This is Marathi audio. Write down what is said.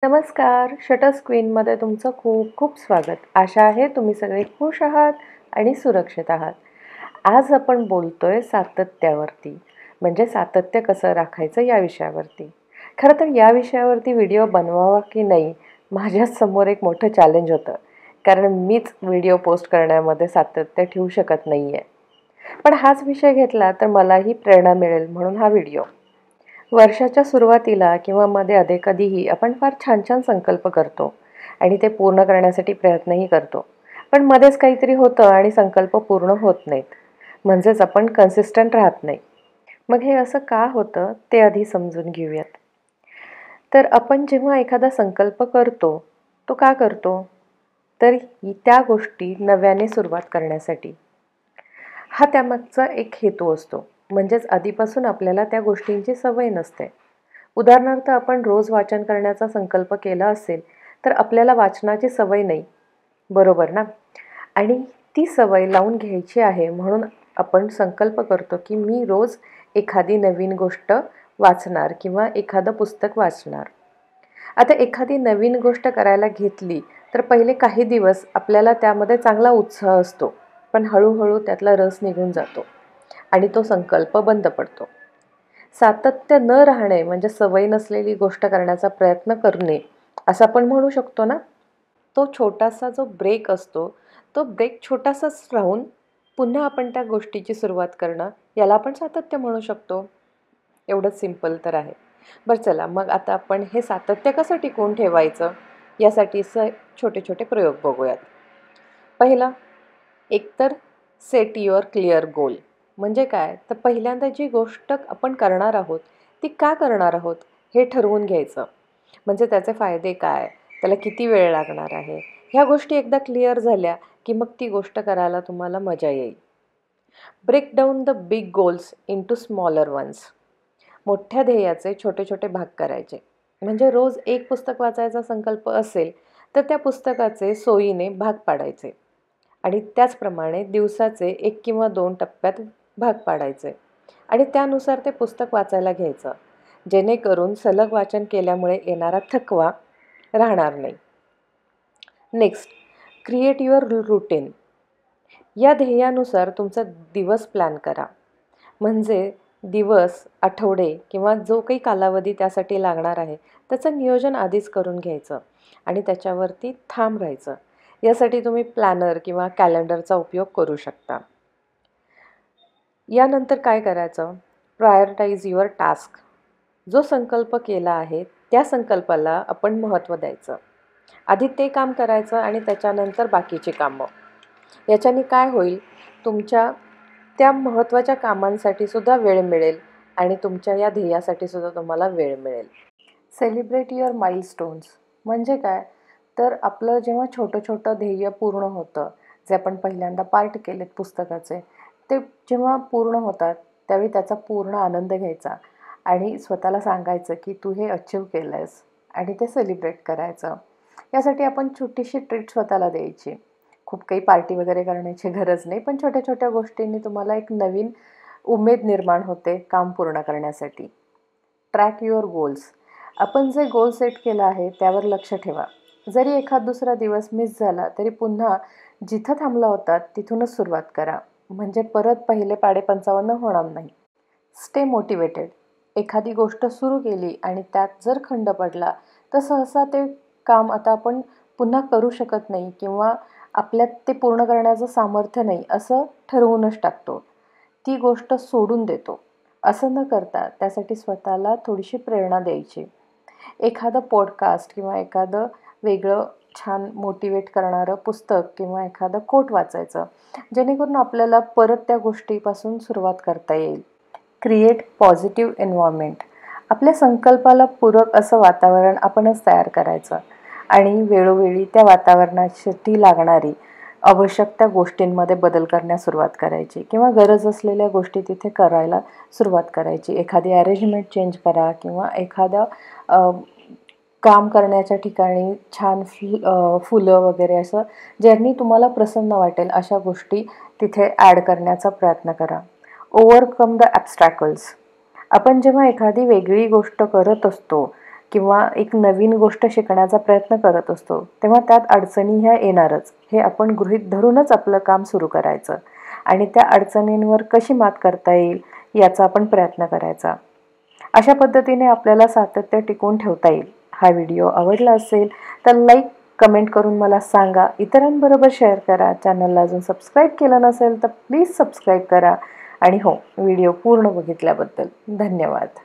नमस्कार. शटर स्क्रीनमध्ये तुमचं खूप खूप स्वागत. आशा आहे तुम्ही सगळे खुश आहात आणि सुरक्षित आहात. आज आपण बोलतोय सातत्यावरती, म्हणजे सातत्य कसं राखायचं या विषयावरती. खरं तर या विषयावरती व्हिडिओ बनवावा की नाही, माझ्यासमोर एक मोठं चॅलेंज होतं. कारण मीच व्हिडिओ पोस्ट करण्यामध्ये सातत्य ठेवू शकत नाही आहे. पण हाच विषय घेतला तर मलाही प्रेरणा मिळेल म्हणून हा व्हिडिओ. वर्षाच्या सुरुवातीला किंवा मध्ये अधे कधीही आपण फार छान छान संकल्प करतो आणि ते पूर्ण करण्यासाठी प्रयत्नही करतो. पण मध्येच काहीतरी होतं आणि संकल्प पूर्ण होत नाहीत. म्हणजेच आपण कन्सिस्टंट राहत नाही. मग हे असं का होतं ते आधी समजून घेऊयात. तर आपण जेव्हा एखादा संकल्प करतो, तो का करतो? तर त्या गोष्टी नव्याने सुरुवात करण्यासाठी. हा त्यामागचा एक हेतू असतो. म्हणजेच आधीपासून आपल्याला त्या गोष्टींची सवय नसते. उदाहरणार्थ आपण रोज वाचन करण्याचा संकल्प केला असेल, तर आपल्याला वाचनाची सवय नाही. बरोबर ना? आणि ती सवय लावून घ्यायची आहे म्हणून आपण संकल्प करतो, की मी रोज एखादी नवीन गोष्ट वाचणार किंवा एखादं पुस्तक वाचणार. आता एखादी नवीन गोष्ट करायला घेतली, तर पहिले काही दिवस आपल्याला त्यामध्ये चांगला उत्साह असतो. पण हळूहळू त्यातला रस निघून जातो आणि तो संकल्प बंद पडतो. सातत्य न राहणे म्हणजे सवय नसलेली गोष्ट करण्याचा प्रयत्न करणे, असं आपण म्हणू शकतो ना? तो छोटासा जो ब्रेक असतो, तो ब्रेक छोटासाच राहून पुन्हा आपण त्या गोष्टीची सुरुवात करणं, याला आपण सातत्य म्हणू शकतो. एवढंच सिंपल तर आहे. बरं चला, मग आता आपण हे सातत्य कसं टिकवून ठेवायचं, यासाठीचे छोटे-छोटे प्रयोग बघूयात. पहिला, एकतर सेट युअर क्लिअर गोल. म्हणजे काय? तर पहिल्यांदा जी गोष्ट आपण करणार आहोत, ती का करणार आहोत, हे ठरवून घ्यायचं. म्हणजे त्याचे फायदे काय? त्याला किती वेळ लागणार आहे? ह्या गोष्टी एकदा क्लिअर झाल्या, की मग ती गोष्ट करायला तुम्हाला मजा येईल. Break down the big goals into smaller ones. मोठ्या ध्येयाचे छोटे-छोटे भाग करायचे. म्हणजे रोज एक पुस्तक वाचायचा संकल्प असेल, तर त्या पुस्तकाचे सोयीने भाग पाडायचे. आणि त्याचप्रमाणे दिवसाचे 1 किंवा 2 टप्प्यात भाग पाडायचे आणि त्यानुसार ते पुस्तक वाचायला घ्यायचं. जेणेकरून सलग वाचन केल्यामुळे येणारा थकवा राहणार नाही. Next, create your routine. या ध्येयानुसार तुमचा दिवस प्लॅन करा. म्हणजे दिवस, आठवडे किंवा जो काही कालावधी त्यासाठी लागणार आहे, त्याचं नियोजन आधीच करून घ्यायचं आणि त्याच्यावरती ठाम राहायचं. यासाठी तुम्ही प्लॅनर किंवा कॅलेंडरचा उपयोग करू शकता. यानंतर काय करायचं? Prioritise your task. जो संकल्प केला आहे, त्या संकल्पाला आपण महत्त्व द्यायचं. आधी ते काम करायचं आणि त्याच्यानंतर बाकीची कामं. याच्याने काय होईल? तुमच्या त्या महत्त्वाच्या कामांसाठी सुद्धा वेळ मिळेल आणि तुमच्या या ध्येयासाठी सुद्धा तुम्हाला वेळ मिळेल. Celebrate your milestones. म्हणजे काय? तर आपलं जेव्हा छोटं-छोटं ध्येय पूर्ण होतं, जे आपण पहिल्यांदा पार्ट केलेत पुस्तकाचे, ते जेव्हा पूर्ण होतात, त्यावेळी त्याचा पूर्ण आनंद घ्यायचा आणि स्वतःला सांगायचं, की तू हे अचीव्ह केलं आहेस आणि ते सेलिब्रेट करायचं. यासाठी आपण छोटीशी ट्रीट स्वतःला द्यायची. खूप काही पार्टी वगैरे करण्याची गरज नाही, पण छोट्या-छोट्या गोष्टींनी तुम्हाला एक नवीन उमेद निर्माण होते काम पूर्ण करण्यासाठी. Track your goals. आपण जे गोल सेट केलं आहे त्यावर लक्ष ठेवा. जरी एखाद दुसरा दिवस मिस झाला तरी पुन्हा जिथं थांबला होतात तिथूनच सुरुवात करा. म्हणजे परत पहिले पाढे 55 होणार नाही. Stay motivated. एखादी गोष्ट सुरू केली आणि त्यात जर खंड पडला तर सहसा ते काम आता आपण पुन्हा करू शकत नाही किंवा आपल्यात ते पूर्ण करण्याचं सामर्थ्य नाही असं ठरवूनच टाकतो. ती गोष्ट सोडून देतो. असं न करता त्यासाठी स्वतःला थोडीशी प्रेरणा द्यायची. एखादं पॉडकास्ट किंवा एखादं वेगळं छान मोटिवेट करणारं पुस्तक किंवा एखादं कोट वाचायचं, जेणेकरून आपल्याला परत त्या गोष्टीपासून सुरुवात करता येईल. Create positive environment. आपल्या संकल्पाला पूरक असं वातावरण आपणच तयार करायचं आणि वेळोवेळी त्या वातावरणासाठी लागणारी आवश्यक त्या गोष्टींमध्ये बदल करण्यास सुरुवात करायची किंवा गरज असलेल्या गोष्टी तिथे करायला सुरुवात करायची. एखादी अरेंजमेंट चेंज करा किंवा एखाद्या काम करण्याच्या ठिकाणी छान फुलं वगैरे असं ज्यांनी तुम्हाला प्रसन्न वाटेल अशा गोष्टी तिथे ॲड करण्याचा प्रयत्न करा. Overcome the obstacles. आपण जेव्हा एखादी वेगळी गोष्ट करत असतो, किंवा एक नवीन गोष्ट शिकण्याचा प्रयत्न करत असतो तेव्हा त्यात अडचणी ह्या येणारच. हे आपण गृहीत धरूनच आपलं काम सुरू करायचं आणि त्या अडचणींवर कशी मात करता येईल याचा आपण प्रयत्न करायचा. अशा पद्धतीने आपल्याला सातत्य टिकवून ठेवता येईल. हा व्हिडिओ आवडला असेल तर लाईक, कमेंट करून मला सांगा. इतरांबरोबर शेअर करा. चॅनलला अजून सबस्क्राईब केलं नसेल तर प्लीज सबस्क्राईब करा. आणि हो, व्हिडिओ पूर्ण बघितल्याबद्दल धन्यवाद.